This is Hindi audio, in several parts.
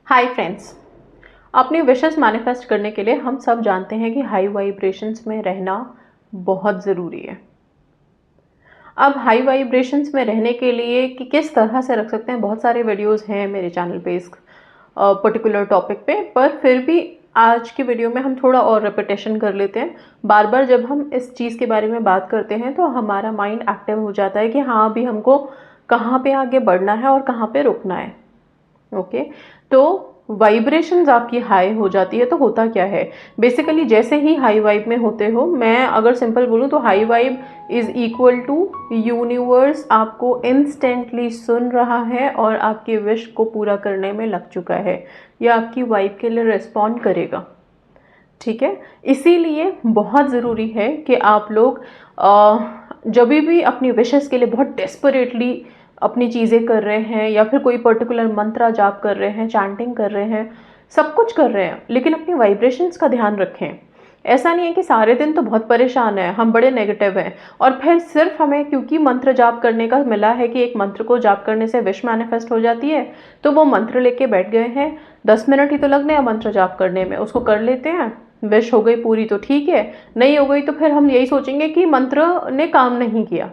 हाय फ्रेंड्स, अपनी विशेस मैनिफेस्ट करने के लिए हम सब जानते हैं कि हाई वाइब्रेशंस में रहना बहुत ज़रूरी है। अब हाई वाइब्रेशंस में रहने के लिए कि किस तरह से रख सकते हैं, बहुत सारे वीडियोस हैं मेरे चैनल पे इस पर्टिकुलर टॉपिक पे, पर फिर भी आज की वीडियो में हम थोड़ा और रिपीटेशन कर लेते हैं। बार बार जब हम इस चीज़ के बारे में बात करते हैं तो हमारा माइंड एक्टिव हो जाता है कि हाँ, अभी हमको कहाँ पे आगे बढ़ना है और कहाँ पे रुकना है। ओके, तो वाइब्रेशंस आपकी हाई हो जाती है तो होता क्या है, बेसिकली जैसे ही हाई वाइब में होते हो, मैं अगर सिंपल बोलूँ तो high vibe is equal to universe आपको इंस्टेंटली सुन रहा है और आपकी विश को पूरा करने में लग चुका है, या आपकी वाइब के लिए रिस्पॉन्ड करेगा। ठीक है, इसीलिए बहुत ज़रूरी है कि आप लोग जब भी अपनी विशेस के लिए बहुत डेस्परेटली अपनी चीज़ें कर रहे हैं या फिर कोई पर्टिकुलर मंत्र जाप कर रहे हैं, चैंटिंग कर रहे हैं, सब कुछ कर रहे हैं, लेकिन अपनी वाइब्रेशंस का ध्यान रखें। ऐसा नहीं है कि सारे दिन तो बहुत परेशान है, हम बड़े नेगेटिव हैं और फिर सिर्फ हमें क्योंकि मंत्र जाप करने का मिला है कि एक मंत्र को जाप करने से विश मैनिफेस्ट हो जाती है, तो वो मंत्र लेके बैठ गए हैं। 10 मिनट ही तो लगने हैं मंत्र जाप करने में, उसको कर लेते हैं, विश हो गई पूरी तो ठीक है, नहीं हो गई तो फिर हम यही सोचेंगे कि मंत्र ने काम नहीं किया।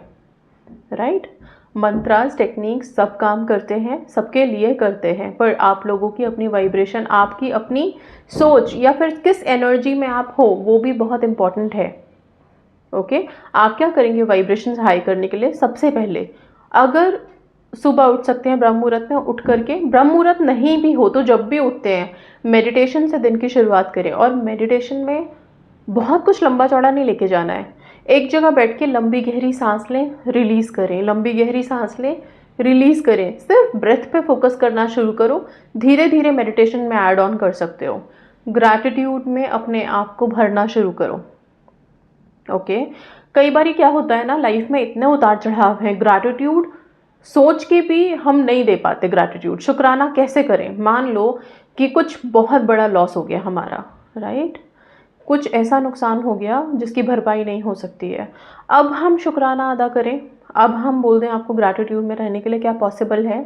राइट, मंत्रास टेक्निक्स सब काम करते हैं, सबके लिए करते हैं, पर आप लोगों की अपनी वाइब्रेशन, आपकी अपनी सोच या फिर किस एनर्जी में आप हो, वो भी बहुत इंपॉर्टेंट है। ओके, आप क्या करेंगे वाइब्रेशंस हाई करने के लिए? सबसे पहले अगर सुबह उठ सकते हैं ब्रह्म मुहूर्त में, उठ करके, ब्रह्म मुहूर्त नहीं भी हो तो जब भी उठते हैं मेडिटेशन से दिन की शुरुआत करें। और मेडिटेशन में बहुत कुछ लंबा चौड़ा नहीं लेके जाना है, एक जगह बैठ के लंबी गहरी सांस लें, रिलीज करें, लंबी गहरी सांस लें, रिलीज करें, सिर्फ ब्रेथ पे फोकस करना शुरू करो। धीरे धीरे मेडिटेशन में ऐड ऑन कर सकते हो। ग्रैटिट्यूड में अपने आप को भरना शुरू करो। ओके, कई बार क्या होता है ना, लाइफ में इतने उतार चढ़ाव हैं, ग्रैटिट्यूड सोच के भी हम नहीं दे पाते। ग्रैटिट्यूड शुक्राना कैसे करें? मान लो कि कुछ बहुत बड़ा लॉस हो गया हमारा, राइट, कुछ ऐसा नुकसान हो गया जिसकी भरपाई नहीं हो सकती है। अब हम शुक्राना अदा करें, अब हम बोल दें आपको ग्रैटिट्यूड में रहने के लिए, क्या पॉसिबल है?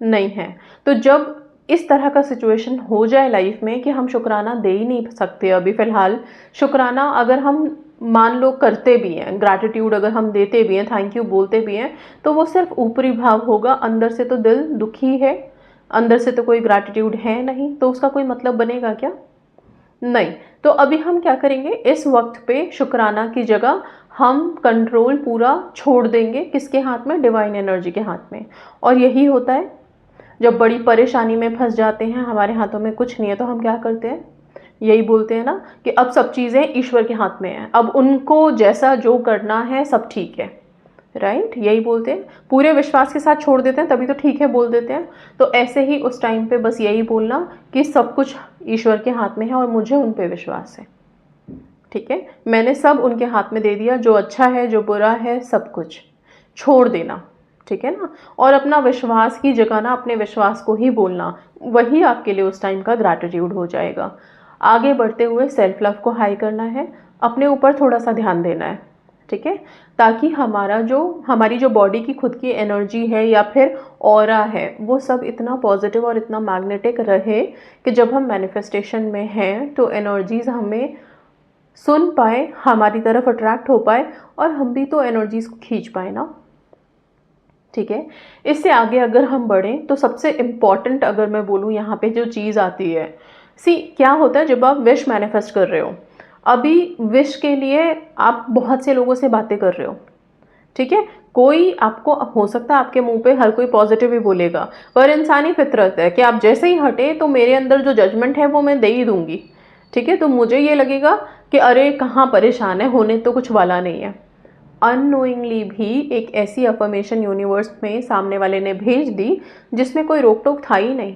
नहीं है। तो जब इस तरह का सिचुएशन हो जाए लाइफ में कि हम शुक्राना दे ही नहीं सकते अभी फ़िलहाल, शुक्राना अगर हम मान लो करते भी हैं, ग्रैटिट्यूड अगर हम देते भी हैं, थैंक यू बोलते भी हैं, तो वो सिर्फ ऊपरी भाव होगा, अंदर से तो दिल दुखी है, अंदर से तो कोई ग्रैटिट्यूड है नहीं, तो उसका कोई मतलब बनेगा क्या? नहीं। तो अभी हम क्या करेंगे, इस वक्त पे शुक्राना की जगह हम कंट्रोल पूरा छोड़ देंगे, किसके हाथ में? डिवाइन एनर्जी के हाथ में। और यही होता है जब बड़ी परेशानी में फंस जाते हैं, हमारे हाथों में कुछ नहीं है, तो हम क्या करते हैं? यही बोलते हैं ना कि अब सब चीज़ें ईश्वर के हाथ में हैं, अब उनको जैसा जो करना है सब ठीक है। राइट, यही बोलते हैं, पूरे विश्वास के साथ छोड़ देते हैं, तभी तो ठीक है बोल देते हैं। तो ऐसे ही उस टाइम पे बस यही बोलना कि सब कुछ ईश्वर के हाथ में है और मुझे उन पे विश्वास है। ठीक है, मैंने सब उनके हाथ में दे दिया, जो अच्छा है जो बुरा है सब कुछ छोड़ देना। ठीक है ना, और अपना विश्वास की जगाना, अपने विश्वास को ही बोलना, वही आपके लिए उस टाइम का ग्रैटिट्यूड हो जाएगा। आगे बढ़ते हुए सेल्फ लव को हाई करना है, अपने ऊपर थोड़ा सा ध्यान देना है। ठीक है, ताकि हमारी जो बॉडी की खुद की एनर्जी है या फिर ऑरा है, वो सब इतना पॉजिटिव और इतना मैग्नेटिक रहे कि जब हम मैनिफेस्टेशन में हैं तो एनर्जीज हमें सुन पाए, हमारी तरफ अट्रैक्ट हो पाए और हम भी तो एनर्जीज को खींच पाए ना। ठीक है, इससे आगे अगर हम बढ़ें तो सबसे इम्पॉर्टेंट अगर मैं बोलूँ यहाँ पे जो चीज़ आती है, क्या होता है जब आप विश मैनिफेस्ट कर रहे हो, अभी विश के लिए आप बहुत से लोगों से बातें कर रहे हो। ठीक है, कोई आपको, हो सकता है आपके मुंह पे हर कोई पॉजिटिव ही बोलेगा, पर इंसानी फितरत है कि आप जैसे ही हटे तो मेरे अंदर जो जजमेंट है वो मैं दे ही दूंगी। ठीक है, तो मुझे ये लगेगा कि अरे कहाँ परेशान है, होने तो कुछ वाला नहीं है। अननोइंगली भी एक ऐसी अफर्मेशन यूनिवर्स में सामने वाले ने भेज दी जिसमें कोई रोक टोक था ही नहीं।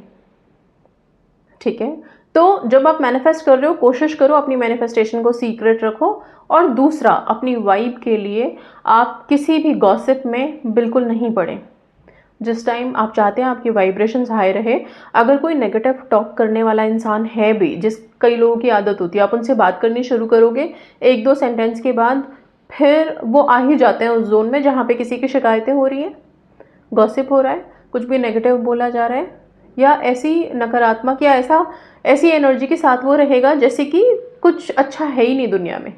ठीक है, तो जब आप मैनिफेस्ट कर रहे हो, कोशिश करो अपनी मैनिफेस्टेशन को सीक्रेट रखो। और दूसरा, अपनी वाइब के लिए आप किसी भी गॉसिप में बिल्कुल नहीं पड़े। जिस टाइम आप चाहते हैं आपकी वाइब्रेशंस हाई रहे, अगर कोई नेगेटिव टॉक करने वाला इंसान है भी, कई लोगों की आदत होती है, आप उनसे बात करनी शुरू करोगे, एक दो सेंटेंस के बाद फिर वो आ ही जाते हैं उस जोन में जहाँ पे किसी की शिकायतें हो रही हैं, गॉसिप हो रहा है, कुछ भी नेगेटिव बोला जा रहा है, या ऐसी नकारात्मक या ऐसी एनर्जी के साथ वो रहेगा जैसे कि कुछ अच्छा है ही नहीं दुनिया में,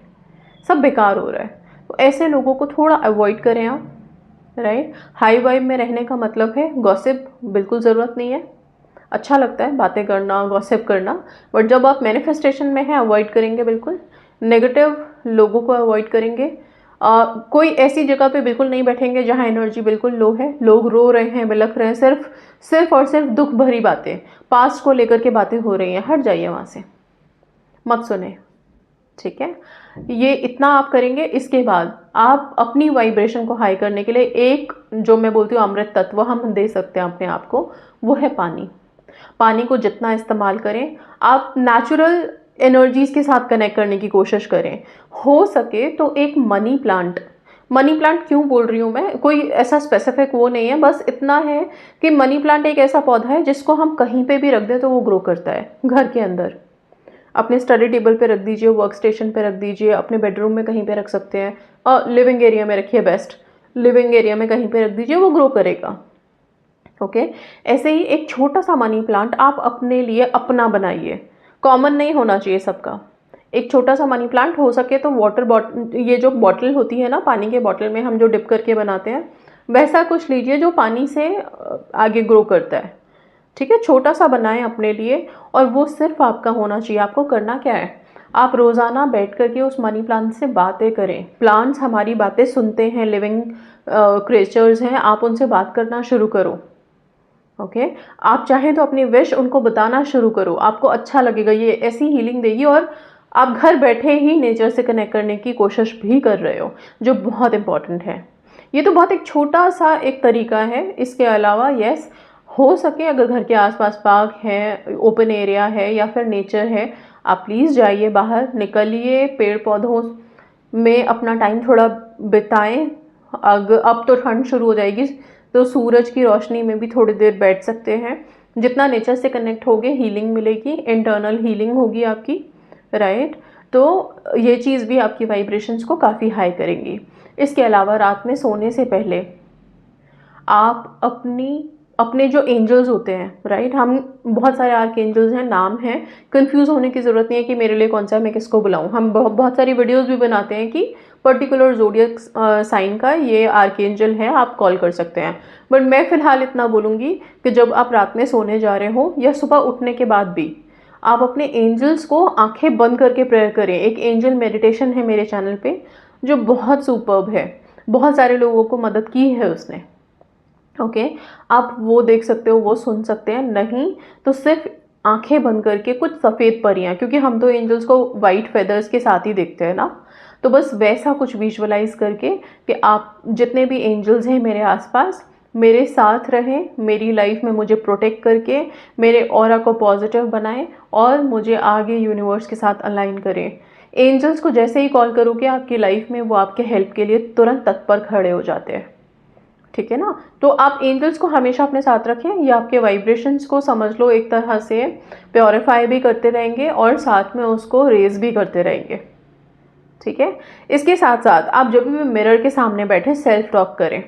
सब बेकार हो रहा है। तो ऐसे लोगों को थोड़ा अवॉइड करें आप, राइट। हाई वाइब में रहने का मतलब है गॉसिप बिल्कुल ज़रूरत नहीं है। अच्छा लगता है बातें करना, गॉसिप करना, बट जब आप मैनिफेस्टेशन में हैं अवॉइड करेंगे बिल्कुल। नेगेटिव लोगों को अवॉइड करेंगे। कोई ऐसी जगह पे बिल्कुल नहीं बैठेंगे जहाँ एनर्जी बिल्कुल लो है, लोग रो रहे हैं, बिलख रहे हैं, सिर्फ और सिर्फ दुख भरी बातें, पास्ट को लेकर के बातें हो रही हैं, हट जाइए वहाँ से, मत सुने, ठीक है। ये इतना आप करेंगे। इसके बाद आप अपनी वाइब्रेशन को हाई करने के लिए एक, जो मैं बोलती हूँ अमृत तत्व हम दे सकते हैं अपने आप को, वो है पानी। पानी को जितना इस्तेमाल करें, आप नेचुरल एनर्जीज के साथ कनेक्ट करने की कोशिश करें। हो सके तो एक मनी प्लांट क्यों बोल रही हूँ मैं, कोई ऐसा स्पेसिफिक वो नहीं है, बस इतना है कि मनी प्लांट एक ऐसा पौधा है जिसको हम कहीं पे भी रख दें तो वो ग्रो करता है। घर के अंदर अपने स्टडी टेबल पे रख दीजिए, वर्क स्टेशन पे रख दीजिए, अपने बेडरूम में कहीं पे रख सकते हैं, और लिविंग एरिया में रखिए, बेस्ट लिविंग एरिया में कहीं पे रख दीजिए, वो ग्रो करेगा। ओके। ऐसे ही एक छोटा सा मनी प्लांट आप अपने लिए अपना बनाइए, कॉमन नहीं होना चाहिए सबका। एक छोटा सा मनी प्लांट हो सके तो वाटर बॉटल, ये जो बॉटल होती है ना पानी के बॉटल में हम जो डिप करके बनाते हैं, वैसा कुछ लीजिए जो पानी से आगे ग्रो करता है, ठीक है। छोटा सा बनाएं अपने लिए, और वो सिर्फ आपका होना चाहिए। आपको करना क्या है, आप रोज़ाना बैठ करके उस मनी प्लांट से बातें करें। प्लांट्स हमारी बातें सुनते हैं, लिविंग क्रिएचर्स हैं, आप उनसे बात करना शुरू करो। ओके। आप चाहें तो अपनी विश उनको बताना शुरू करो, आपको अच्छा लगेगा, ये ऐसी हीलिंग देगी। और आप घर बैठे ही नेचर से कनेक्ट करने की कोशिश भी कर रहे हो, जो बहुत इंपॉर्टेंट है। ये तो बहुत एक छोटा सा एक तरीका है। इसके अलावा यस, हो सके अगर घर के आसपास पार्क है, ओपन एरिया है या फिर नेचर है, आप प्लीज़ जाइए, बाहर निकलिए, पेड़ पौधों में अपना टाइम थोड़ा बिताएं। अब तो ठंड शुरू हो जाएगी तो सूरज की रोशनी में भी थोड़ी देर बैठ सकते हैं। जितना नेचर से कनेक्ट होगे हीलिंग मिलेगी, इंटरनल हीलिंग होगी आपकी, राइट। तो ये चीज़ भी आपकी वाइब्रेशंस को काफ़ी हाई करेंगी। इसके अलावा रात में सोने से पहले आप अपने जो एंजल्स होते हैं, राइट, हम बहुत सारे आर्क एंजल्स हैं, नाम हैं, कंफ्यूज होने की ज़रूरत नहीं है कि मेरे लिए कौन सा है, मैं किसको बुलाऊं। हम बहुत सारी वीडियोस भी बनाते हैं कि पर्टिकुलर जोडियक साइन का ये आर्क एंजल है, आप कॉल कर सकते हैं। बट मैं फ़िलहाल इतना बोलूँगी कि जब आप रात में सोने जा रहे हो या सुबह उठने के बाद भी आप अपने एंजल्स को आंखें बंद करके प्रेयर करें। एक एंजल मेडिटेशन है मेरे चैनल पे जो बहुत सुपर्ब है, बहुत सारे लोगों को मदद की है उसने। ओके। आप वो देख सकते हो, वो सुन सकते हैं। नहीं तो सिर्फ आंखें बंद करके कुछ सफ़ेद परियां, क्योंकि हम तो एंजल्स को वाइट फेदर्स के साथ ही देखते हैं ना, तो बस वैसा कुछ विजुअलाइज करके कि आप जितने भी एंजल्स हैं मेरे आसपास मेरे साथ रहें, मेरी लाइफ में मुझे प्रोटेक्ट करके मेरे ऑरा को पॉजिटिव बनाएं और मुझे आगे यूनिवर्स के साथ अलाइन करें। एंजल्स को जैसे ही कॉल करोगे आपकी लाइफ में वो आपके हेल्प के लिए तुरंत तत्पर खड़े हो जाते हैं, ठीक है ना। तो आप एंजल्स को हमेशा अपने साथ रखें, ये आपके वाइब्रेशंस को समझ लो एक तरह से प्योरीफाई भी करते रहेंगे और साथ में उसको रेज भी करते रहेंगे, ठीक है। इसके साथ साथ आप जब भी मिरर के सामने बैठे सेल्फ टॉक करें।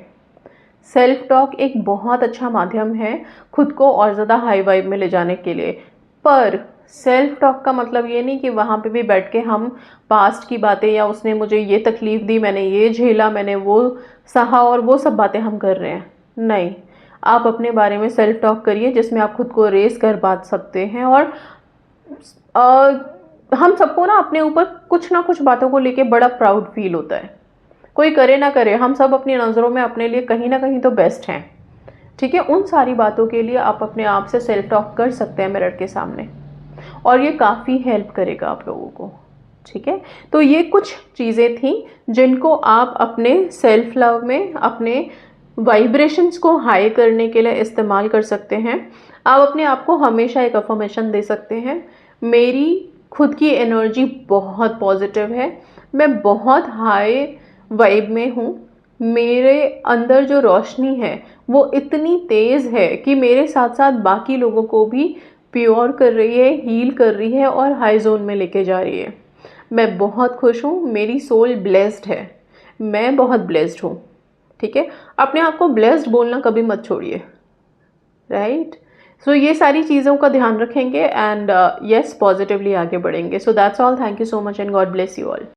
सेल्फ टॉक एक बहुत अच्छा माध्यम है खुद को और ज़्यादा हाई वाइब में ले जाने के लिए। पर सेल्फ टॉक का मतलब ये नहीं कि वहाँ पे भी बैठ के हम पास्ट की बातें या उसने मुझे ये तकलीफ़ दी, मैंने ये झेला, मैंने वो सहा और वो सब बातें हम कर रहे हैं। नहीं, आप अपने बारे में सेल्फ टॉक करिए जिसमें आप खुद को रेस कर बात सकते हैं। और हम सबको ना अपने ऊपर कुछ ना कुछ बातों को लेके बड़ा प्राउड फील होता है। कोई करे ना करे, हम सब अपनी नज़रों में अपने लिए कहीं ना कहीं तो बेस्ट हैं, ठीक है। उन सारी बातों के लिए आप अपने आप से सेल्फ टॉक कर सकते हैं मिरर के सामने, और ये काफ़ी हेल्प करेगा आप लोगों को, ठीक है। तो ये कुछ चीज़ें थी जिनको आप अपने सेल्फ लव में, अपने वाइब्रेशंस को हाई करने के लिए इस्तेमाल कर सकते हैं। आप अपने आप को हमेशा एक अफर्मेशन दे सकते हैं, मेरी खुद की एनर्जी बहुत पॉजिटिव है, मैं बहुत हाई वाइब में हूँ, मेरे अंदर जो रोशनी है वो इतनी तेज़ है कि मेरे साथ साथ बाकी लोगों को भी प्योर कर रही है, हील कर रही है और हाई जोन में लेके जा रही है। मैं बहुत खुश हूँ, मेरी सोल ब्लेस्ड है, मैं बहुत ब्लेस्ड हूँ, ठीक है। अपने आप को ब्लेस्ड बोलना कभी मत छोड़िए, राइट। सो ये सारी चीज़ों का ध्यान रखेंगे एंड यस पॉजिटिवली आगे बढ़ेंगे. So that's all. Thank you so much and God bless you all.